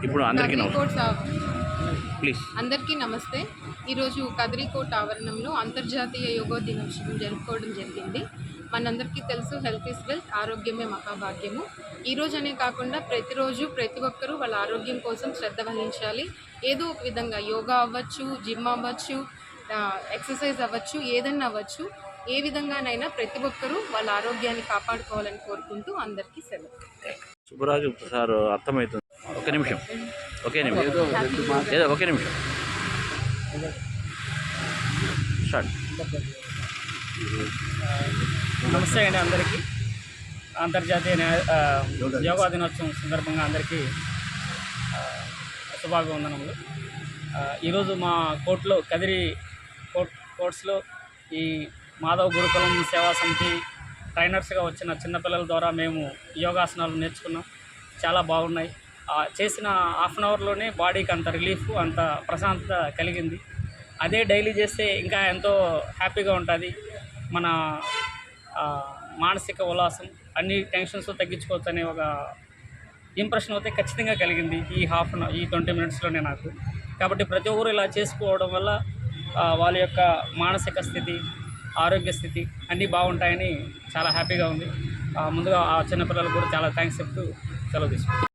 ఇప్పుడు అందరికీ నమస్తే. ఈరోజు కదిరికోట్ ఆవరణంలో అంతర్జాతీయ యోగా దినోత్సవం జరుపుకోవడం జరిగింది. మనందరికీ తెలుసు, హెల్త్ ఈజ్ వెల్త్, ఆరోగ్యమే మహాభాగ్యము. ఈరోజు అనే కాకుండా ప్రతిరోజు ప్రతి ఒక్కరూ వాళ్ళ ఆరోగ్యం కోసం శ్రద్ధ వహించాలి. ఏదో ఒక విధంగా యోగా అవ్వచ్చు, జిమ్ అవ్వచ్చు, ఎక్సర్సైజ్ అవ్వచ్చు, ఏదన్నా అవ్వచ్చు. ఏ విధంగానైనా ప్రతి ఒక్కరూ వాళ్ళ ఆరోగ్యాన్ని కాపాడుకోవాలని కోరుకుంటూ అందరికీ సెలవు. సుబ్బరాజు సార్ అర్థమవుతుంది. ఒకే నిమిషం స్టార్ట్. నమస్తే అండి అందరికీ. అంతర్జాతీయ యోగా దినోత్సవం సందర్భంగా అందరికీ శుభాభివందనములు. ఈరోజు మా కోర్టులో కదిరి కోర్ట్స్లో ఈ మాధవ్ గురుకులం సేవా సమితి ట్రైనర్స్గా వచ్చిన చిన్నపిల్లల ద్వారా మేము యోగాసనాలు నేర్చుకున్నాం. చాలా బాగున్నాయి. చేసిన హాఫ్ అన్ అవర్లోనే బాడీకి అంత రిలీఫ్, అంత ప్రశాంతత కలిగింది. అదే డైలీ చేస్తే ఇంకా ఎంతో హ్యాపీగా ఉంటుంది. మన మానసిక ఉల్లాసం, అన్ని టెన్షన్స్ తగ్గించుకోవచ్చు అనే ఒక ఇంప్రెషన్ అయితే ఖచ్చితంగా కలిగింది ఈ 20 మినిట్స్లోనే నాకు. కాబట్టి ప్రతి ఒక్కరు ఇలా చేసుకోవడం వల్ల వాళ్ళ యొక్క మానసిక స్థితి, ఆరోగ్య స్థితి అన్నీ బాగుంటాయని చాలా హ్యాపీగా ఉంది. ముందుగా ఆ చిన్నపిల్లలకు కూడా చాలా థ్యాంక్స్ చెప్తూ సెలవు తీసుకుంటాం.